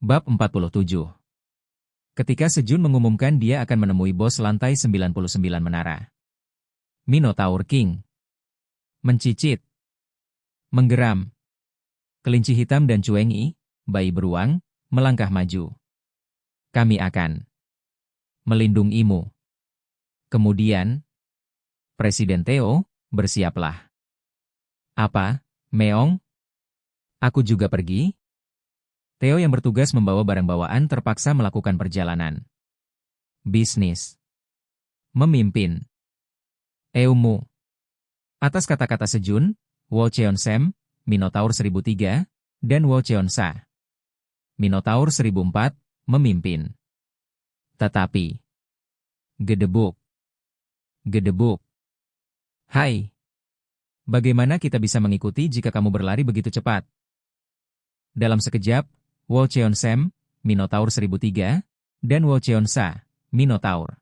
Bab 47. Ketika Sejun mengumumkan dia akan menemui bos lantai 99 menara. Minotaur King mencicit, menggeram. Kelinci hitam dan Cuengi, bayi beruang, melangkah maju. Kami akan melindungimu. Kemudian, Presiden Theo, bersiaplah. Apa, Meong? Aku juga pergi? Theo yang bertugas membawa barang bawaan terpaksa melakukan perjalanan bisnis. Memimpin. Eumu. Atas kata-kata Sejun, Wo Cheon-sem, Minotaur 1003, dan Wo Cheon-sa, Minotaur 1004, memimpin. Tetapi, gedebuk. Gedebuk. Hai. Bagaimana kita bisa mengikuti jika kamu berlari begitu cepat? Dalam sekejap, Wo Cheon-sem, Minotaur 1003, dan Wo Cheon-sa, Minotaur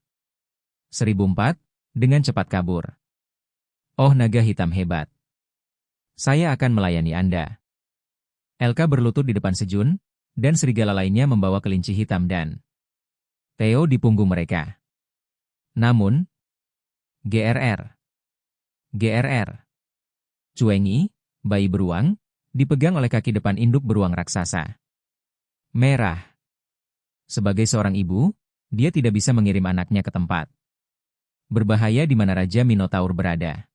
1004, dengan cepat kabur. Oh naga hitam hebat. Saya akan melayani Anda. Elka berlutut di depan Sejun, dan serigala lainnya membawa kelinci hitam dan Theo di punggung mereka. Namun, GRR. Cuengi, bayi beruang, dipegang oleh kaki depan induk beruang raksasa. Merah. Sebagai seorang ibu, dia tidak bisa mengirim anaknya ke tempat berbahaya di mana Raja Minotaur berada.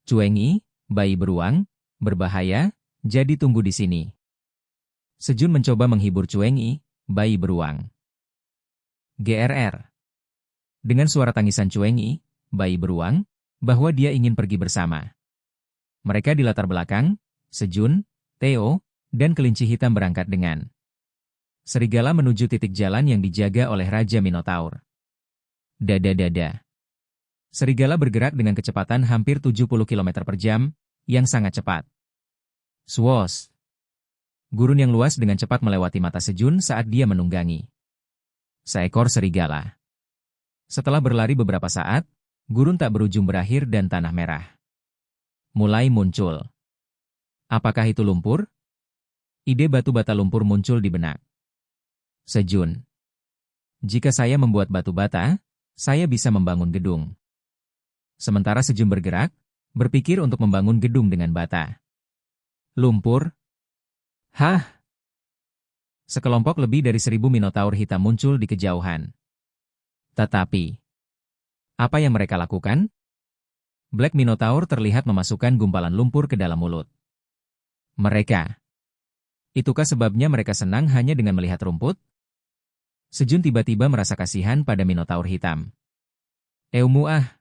Cuengi, bayi beruang, berbahaya, jadi tunggu di sini. Sejun mencoba menghibur Cuengi, bayi beruang. GRR. Dengan suara tangisan Cuengi, bayi beruang, bahwa dia ingin pergi bersama. Mereka di latar belakang, Sejun, Theo, dan kelinci hitam berangkat dengan serigala menuju titik jalan yang dijaga oleh Raja Minotaur. Dada. Serigala bergerak dengan kecepatan hampir 70 km per jam, yang sangat cepat. Swoosh. Gurun yang luas dengan cepat melewati mata Sejun saat dia menunggangi seekor serigala. Setelah berlari beberapa saat, gurun tak berujung berakhir dan tanah merah mulai muncul. Apakah itu lumpur? Ide batu bata lumpur muncul di benak Sejun. Jika saya membuat batu bata, saya bisa membangun gedung. Sementara Sejun bergerak, berpikir untuk membangun gedung dengan bata. Lumpur? Hah? Sekelompok lebih dari 1000 Minotaur hitam muncul di kejauhan. Tetapi, apa yang mereka lakukan? Black Minotaur terlihat memasukkan gumpalan lumpur ke dalam mulut mereka. Itukah sebabnya mereka senang hanya dengan melihat rumput? Sejun tiba-tiba merasa kasihan pada Minotaur hitam. Eumu ah.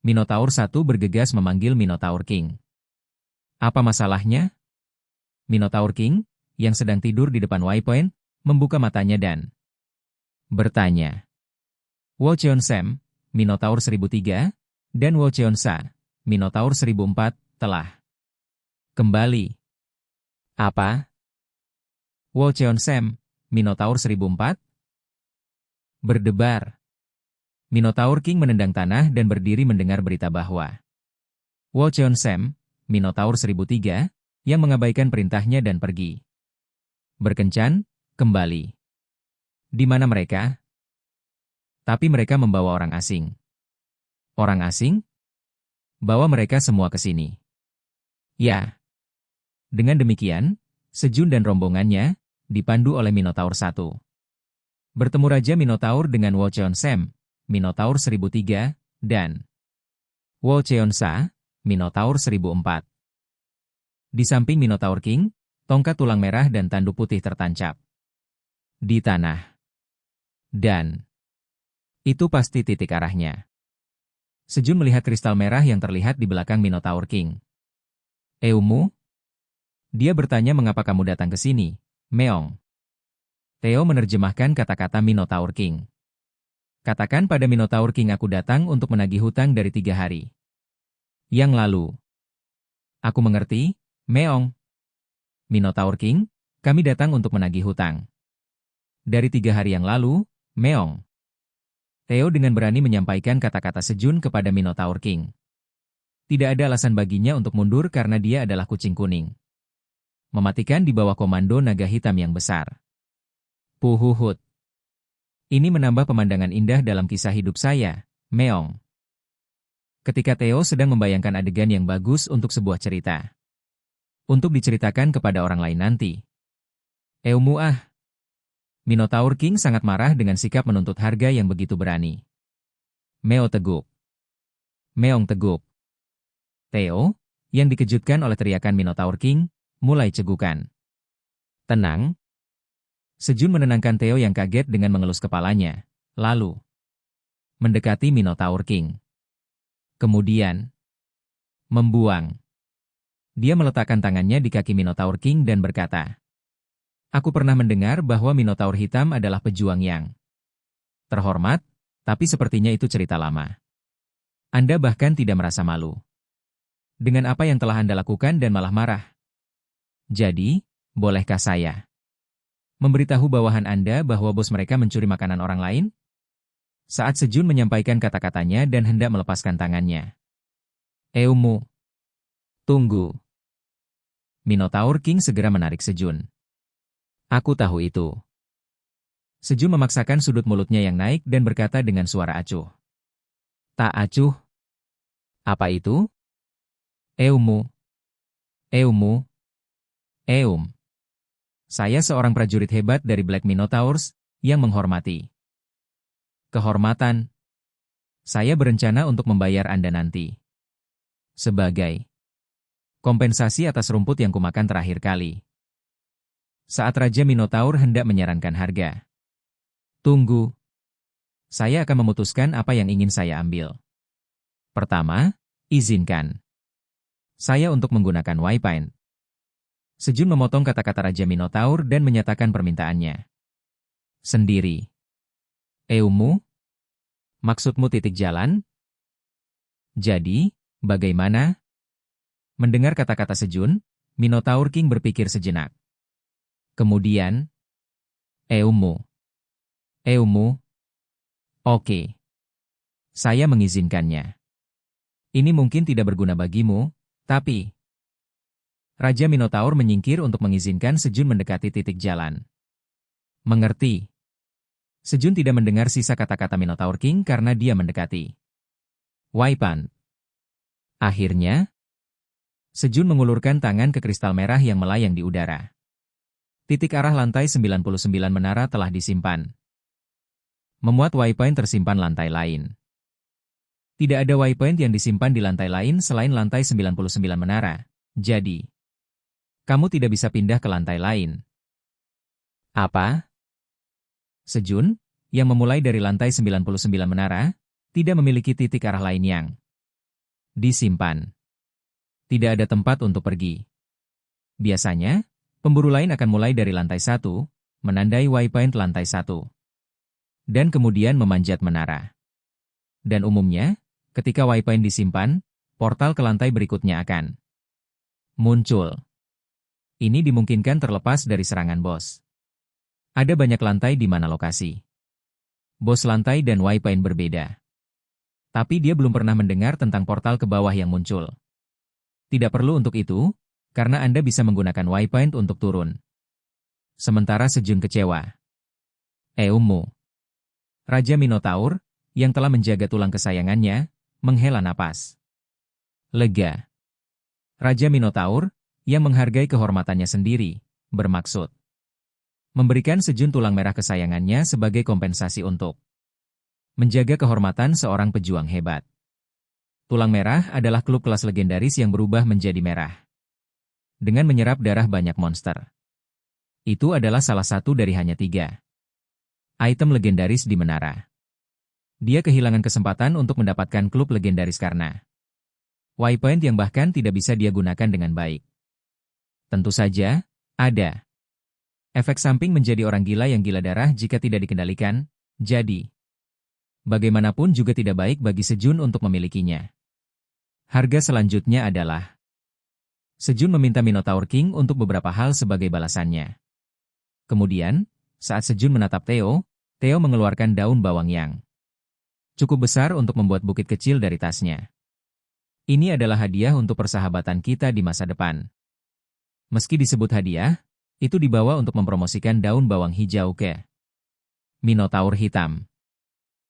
Minotaur 1 bergegas memanggil Minotaur King. Apa masalahnya? Minotaur King, yang sedang tidur di depan waypoint, membuka matanya dan bertanya. Wo Cheon-sem, Minotaur 1003, dan Wo Cheon-sa, Minotaur 1004, telah kembali. Apa? Wo Cheon-sem, Minotaur 1004? Berdebar. Minotaur King menendang tanah dan berdiri mendengar berita bahwa Wo Cheon-sem, Minotaur 1003, yang mengabaikan perintahnya dan pergi berkencan, kembali. Di mana mereka? Tapi mereka membawa orang asing. Orang asing? Bawa mereka semua ke sini. Ya. Dengan demikian, Sejun dan rombongannya dipandu oleh Minotaur 1. Bertemu Raja Minotaur dengan Wo Cheon-sem, Minotaur 1003, dan Wo Cheon-sa, Minotaur 1004. Di samping Minotaur King, tongkat tulang merah dan tanduk putih tertancap di tanah. Dan itu pasti titik arahnya. Sejun melihat kristal merah yang terlihat di belakang Minotaur King. Eumu? Dia bertanya mengapa kamu datang ke sini, Meong. Theo menerjemahkan kata-kata Minotaur King. Katakan pada Minotaur King aku datang untuk menagih hutang dari 3 hari yang lalu. Aku mengerti, Meong. Minotaur King, kami datang untuk menagih hutang. Dari 3 hari yang lalu, Meong. Theo dengan berani menyampaikan kata-kata Sejun kepada Minotaur King. Tidak ada alasan baginya untuk mundur karena dia adalah kucing kuning. mematikan di bawah komando naga hitam yang besar. Puhuhut. Ini menambah pemandangan indah dalam kisah hidup saya, Meong. Ketika Theo sedang membayangkan adegan yang bagus untuk sebuah cerita. Untuk diceritakan kepada orang lain nanti. Eumu ah. Minotaur King sangat marah dengan sikap menuntut harga yang begitu berani. Meo teguk. Meong teguk. Theo, yang dikejutkan oleh teriakan Minotaur King, mulai cegukan. Tenang. Sejun menenangkan Theo yang kaget dengan mengelus kepalanya, lalu mendekati Minotaur King. Kemudian membuang. Dia meletakkan tangannya di kaki Minotaur King dan berkata, "Aku pernah mendengar bahwa Minotaur hitam adalah pejuang yang terhormat, tapi sepertinya itu cerita lama. Anda bahkan tidak merasa malu dengan apa yang telah Anda lakukan dan malah marah. Jadi, bolehkah saya memberitahu bawahan Anda bahwa bos mereka mencuri makanan orang lain?" Saat Sejun menyampaikan kata-katanya dan hendak melepaskan tangannya. "Eumu, tunggu." Minotaur King segera menarik Sejun. "Aku tahu itu." Sejun memaksakan sudut mulutnya yang naik dan berkata dengan suara acuh. "Tak acuh." "Apa itu?" "Eumu. Eumu. Eum. Saya seorang prajurit hebat dari Black Minotaurs yang menghormati. Kehormatan. Saya berencana untuk membayar Anda nanti sebagai kompensasi atas rumput yang kumakan terakhir kali." Saat Raja Minotaur hendak menyarankan harga. "Tunggu. Saya akan memutuskan apa yang ingin saya ambil. Pertama, izinkan saya untuk menggunakan Waypoint." Sejun memotong kata-kata Raja Minotaur dan menyatakan permintaannya. "Sendiri. Eumu? Maksudmu titik jalan? Jadi, bagaimana?" Mendengar kata-kata Sejun, Minotaur King berpikir sejenak. Kemudian, "Eumu. Eumu? Oke. Saya mengizinkannya. Ini mungkin tidak berguna bagimu, tapi..." Raja Minotaur menyingkir untuk mengizinkan Sejun mendekati titik jalan. "Mengerti." Sejun tidak mendengar sisa kata-kata Minotaur King karena dia mendekati Waypoint. Akhirnya, Sejun mengulurkan tangan ke kristal merah yang melayang di udara. Titik arah lantai 99 menara telah disimpan. Memuat Waypoint tersimpan lantai lain. Tidak ada Waypoint yang disimpan di lantai lain selain lantai 99 menara. Jadi, kamu tidak bisa pindah ke lantai lain. Apa? Sejun, yang memulai dari lantai 99 menara, tidak memiliki titik arah lain yang disimpan. Tidak ada tempat untuk pergi. Biasanya, pemburu lain akan mulai dari lantai 1, menandai Waypoint lantai 1. Dan kemudian memanjat menara. Dan umumnya, ketika Waypoint disimpan, portal ke lantai berikutnya akan muncul. Ini dimungkinkan terlepas dari serangan bos. Ada banyak lantai di mana lokasi bos lantai dan Waypoint berbeda. Tapi dia belum pernah mendengar tentang portal ke bawah yang muncul. Tidak perlu untuk itu, karena Anda bisa menggunakan Waypoint untuk turun. Sementara Sejun kecewa. Eumu. Raja Minotaur, yang telah menjaga tulang kesayangannya, menghela napas lega. Raja Minotaur, yang menghargai kehormatannya sendiri, bermaksud memberikan Sejun tulang merah kesayangannya sebagai kompensasi untuk menjaga kehormatan seorang pejuang hebat. Tulang merah adalah klub kelas legendaris yang berubah menjadi merah dengan menyerap darah banyak monster. Itu adalah salah satu dari hanya 3 item legendaris di menara. Dia kehilangan kesempatan untuk mendapatkan klub legendaris karena Waypoint yang bahkan tidak bisa dia gunakan dengan baik. Tentu saja, ada efek samping menjadi orang gila yang gila darah jika tidak dikendalikan, jadi bagaimanapun juga tidak baik bagi Sejun untuk memilikinya. Harga selanjutnya adalah Sejun meminta Minotaur King untuk beberapa hal sebagai balasannya. Kemudian, saat Sejun menatap Theo, Theo mengeluarkan daun bawang yang cukup besar untuk membuat bukit kecil dari tasnya. Ini adalah hadiah untuk persahabatan kita di masa depan. Meski disebut hadiah, itu dibawa untuk mempromosikan daun bawang hijau ke Minotaur hitam.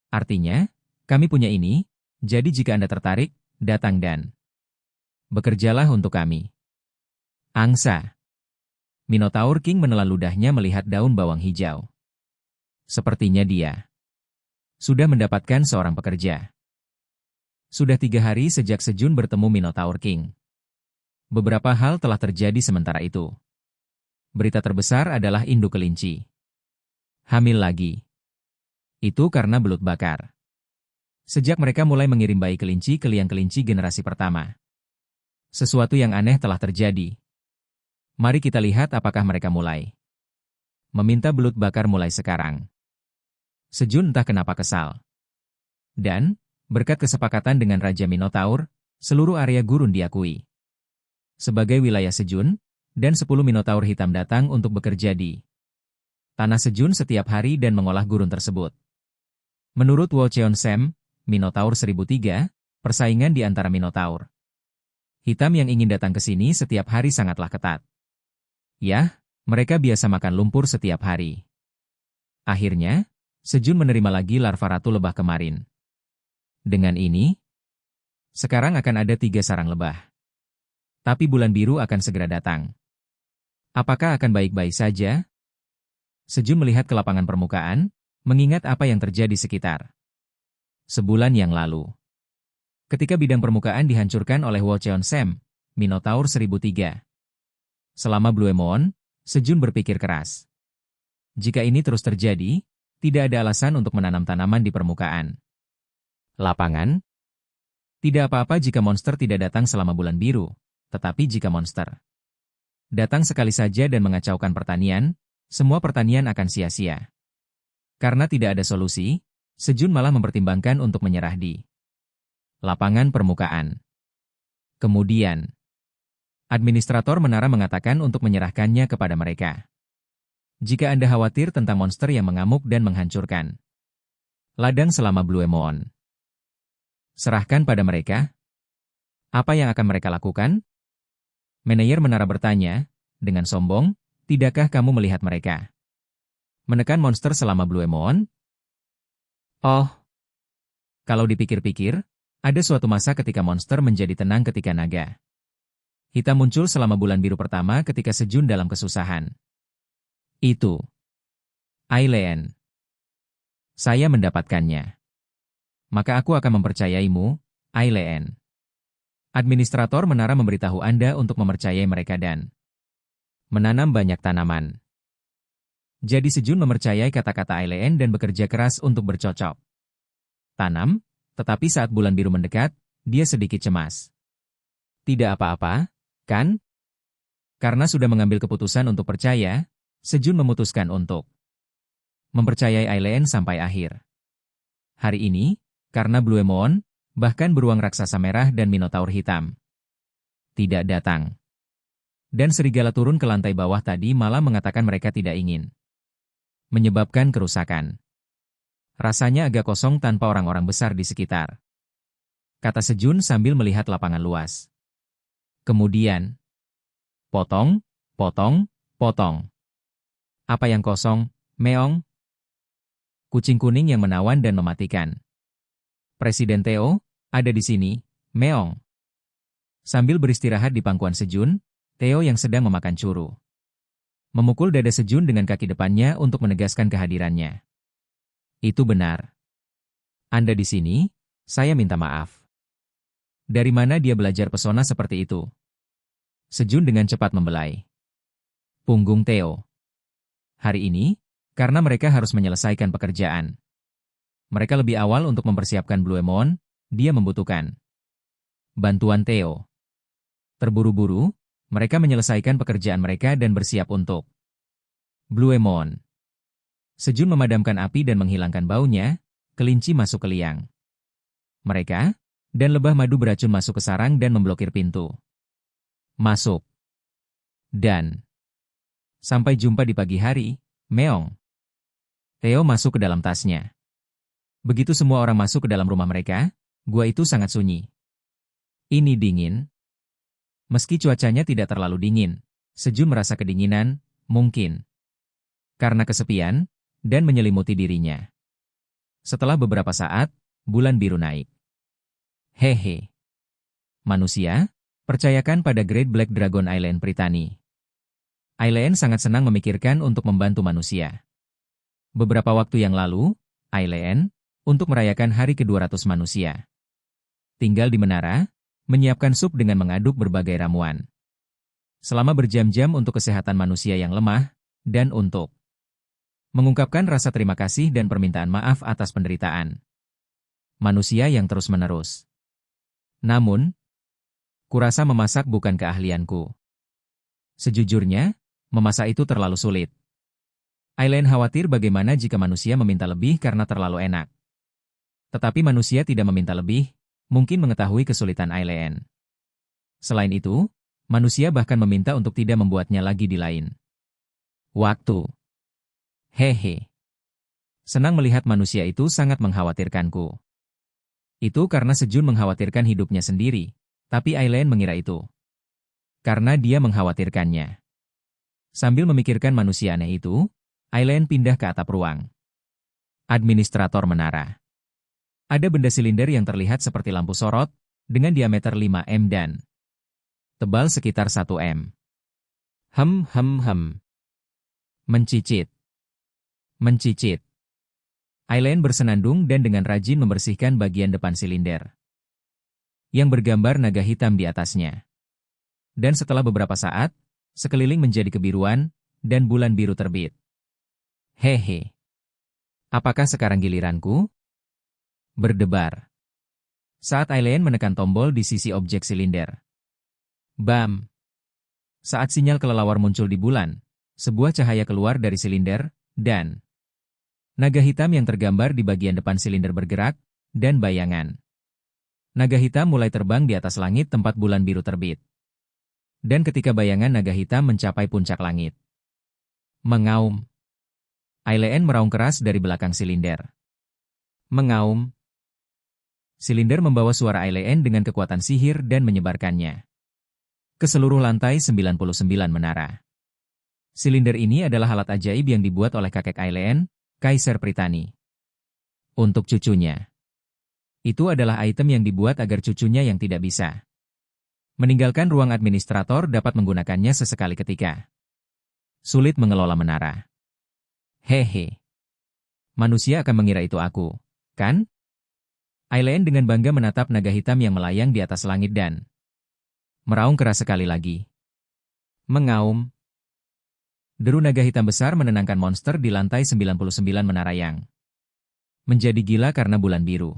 Artinya, kami punya ini, jadi jika Anda tertarik, datang dan bekerjalah untuk kami. Angsa. Minotaur King menelan ludahnya melihat daun bawang hijau. Sepertinya dia sudah mendapatkan seorang pekerja. Sudah 3 hari sejak Sejun bertemu Minotaur King. Beberapa hal telah terjadi sementara itu. Berita terbesar adalah induk kelinci hamil lagi. Itu karena belut bakar. Sejak mereka mulai mengirim bayi kelinci ke liang kelinci generasi pertama, sesuatu yang aneh telah terjadi. Mari kita lihat apakah mereka mulai meminta belut bakar mulai sekarang. Sejun entah kenapa kesal. Dan, berkat kesepakatan dengan Raja Minotaur, seluruh area gurun diakui sebagai wilayah Sejun, dan 10 Minotaur hitam datang untuk bekerja di tanah Sejun setiap hari dan mengolah gurun tersebut. Menurut Wo Cheon Sem, Minotaur 1003, persaingan di antara Minotaur hitam yang ingin datang ke sini setiap hari sangatlah ketat. Yah, mereka biasa makan lumpur setiap hari. Akhirnya, Sejun menerima lagi larva ratu lebah kemarin. Dengan ini, sekarang akan ada 3 sarang lebah. Tapi bulan biru akan segera datang. Apakah akan baik-baik saja? Sejun melihat ke lapangan permukaan, mengingat apa yang terjadi sekitar sebulan yang lalu. Ketika bidang permukaan dihancurkan oleh Wo Cheon Sem, Minotaur 1003. Selama Blue Moon, Sejun berpikir keras. Jika ini terus terjadi, tidak ada alasan untuk menanam tanaman di permukaan lapangan. Tidak apa-apa jika monster tidak datang selama bulan biru, tetapi jika monster datang sekali saja dan mengacaukan pertanian, semua pertanian akan sia-sia. Karena tidak ada solusi, Sejun malah mempertimbangkan untuk menyerah di lapangan permukaan. Kemudian, administrator menara mengatakan untuk menyerahkannya kepada mereka. Jika Anda khawatir tentang monster yang mengamuk dan menghancurkan ladang selama Blue Moon, serahkan pada mereka. Apa yang akan mereka lakukan? Manajer menara bertanya, dengan sombong, tidakkah kamu melihat mereka menekan monster selama Blue Moon? Oh, kalau dipikir-pikir, ada suatu masa ketika monster menjadi tenang ketika naga hitam muncul selama bulan biru pertama ketika Sejun dalam kesusahan. Itu Aileen. Saya mendapatkannya. Maka aku akan mempercayaimu, Aileen. Administrator menara memberitahu Anda untuk mempercayai mereka dan menanam banyak tanaman. Jadi Sejun mempercayai kata-kata Aileen dan bekerja keras untuk bercocok tanam, tetapi saat bulan biru mendekat, dia sedikit cemas. Tidak apa-apa, kan? Karena sudah mengambil keputusan untuk percaya, Sejun memutuskan untuk mempercayai Aileen sampai akhir. Hari ini, karena Blue Moon, bahkan beruang raksasa merah dan Minotaur hitam tidak datang. Dan serigala turun ke lantai bawah tadi malah mengatakan mereka tidak ingin menyebabkan kerusakan. Rasanya agak kosong tanpa orang-orang besar di sekitar, kata Sejun sambil melihat lapangan luas. Kemudian, potong, potong, potong. Apa yang kosong, Meong? Kucing kuning yang menawan dan mematikan. Presiden Theo, ada di sini, Meong. Sambil beristirahat di pangkuan Sejun, Theo yang sedang memakan curu memukul dada Sejun dengan kaki depannya untuk menegaskan kehadirannya. Itu benar. Anda di sini, saya minta maaf. Dari mana dia belajar pesona seperti itu? Sejun dengan cepat membelai punggung Theo. Hari ini, karena mereka harus menyelesaikan pekerjaan mereka lebih awal untuk mempersiapkan Blue Moon, dia membutuhkan bantuan Theo. Terburu-buru, mereka menyelesaikan pekerjaan mereka dan bersiap untuk Blue Moon. Sejun memadamkan api dan menghilangkan baunya, kelinci masuk ke liang mereka, dan lebah madu beracun masuk ke sarang dan memblokir pintu masuk. Dan sampai jumpa di pagi hari, Meong. Theo masuk ke dalam tasnya. Begitu semua orang masuk ke dalam rumah mereka, gua itu sangat sunyi. Ini dingin. Meski cuacanya tidak terlalu dingin, Sejun merasa kedinginan, mungkin karena kesepian, dan menyelimuti dirinya. Setelah beberapa saat, bulan biru naik. Hehe. Manusia, percayakan pada Great Black Dragon Island Pritani. Aileen sangat senang memikirkan untuk membantu manusia. Beberapa waktu yang lalu, Aileen, untuk merayakan hari ke-200 manusia, tinggal di menara, menyiapkan sup dengan mengaduk berbagai ramuan. Selama berjam-jam untuk kesehatan manusia yang lemah, dan untuk mengungkapkan rasa terima kasih dan permintaan maaf atas penderitaan manusia yang terus-menerus. Namun, kurasa memasak bukan keahlianku. Sejujurnya, memasak itu terlalu sulit. Aileen khawatir bagaimana jika manusia meminta lebih karena terlalu enak. Tetapi manusia tidak meminta lebih, mungkin mengetahui kesulitan Aileen. Selain itu, manusia bahkan meminta untuk tidak membuatnya lagi di lain waktu. Hehe. Senang melihat manusia itu sangat mengkhawatirkanku. Itu karena Sejun mengkhawatirkan hidupnya sendiri, tapi Aileen mengira itu karena dia mengkhawatirkannya. Sambil memikirkan manusia aneh itu, Aileen pindah ke atap ruang administrator menara. Ada benda silinder yang terlihat seperti lampu sorot, dengan diameter 5 m dan tebal sekitar 1 m. Mencicit. Mencicit. Aileen bersenandung dan dengan rajin membersihkan bagian depan silinder yang bergambar naga hitam di atasnya. Dan setelah beberapa saat, sekeliling menjadi kebiruan, dan bulan biru terbit. Hehe. Apakah sekarang giliranku? Berdebar. Saat Aileen menekan tombol di sisi objek silinder. Bam! Saat sinyal kelelawar muncul di bulan, sebuah cahaya keluar dari silinder, dan naga hitam yang tergambar di bagian depan silinder bergerak, dan bayangan naga hitam mulai terbang di atas langit tempat bulan biru terbit. Dan ketika bayangan naga hitam mencapai puncak langit, mengaum. Aileen meraung keras dari belakang silinder. Mengaum. Silinder membawa suara Aileen dengan kekuatan sihir dan menyebarkannya ke seluruh lantai 99 menara. Silinder ini adalah alat ajaib yang dibuat oleh kakek Aileen, Kaisar Pritani. Untuk cucunya. Itu adalah item yang dibuat agar cucunya yang tidak bisa meninggalkan ruang administrator dapat menggunakannya sesekali ketika sulit mengelola menara. Hehe. Manusia akan mengira itu aku, kan? Aileen dengan bangga menatap naga hitam yang melayang di atas langit dan meraung keras sekali lagi. Mengaum. Deru naga hitam besar menenangkan monster di lantai 99 menara yang menjadi gila karena bulan biru.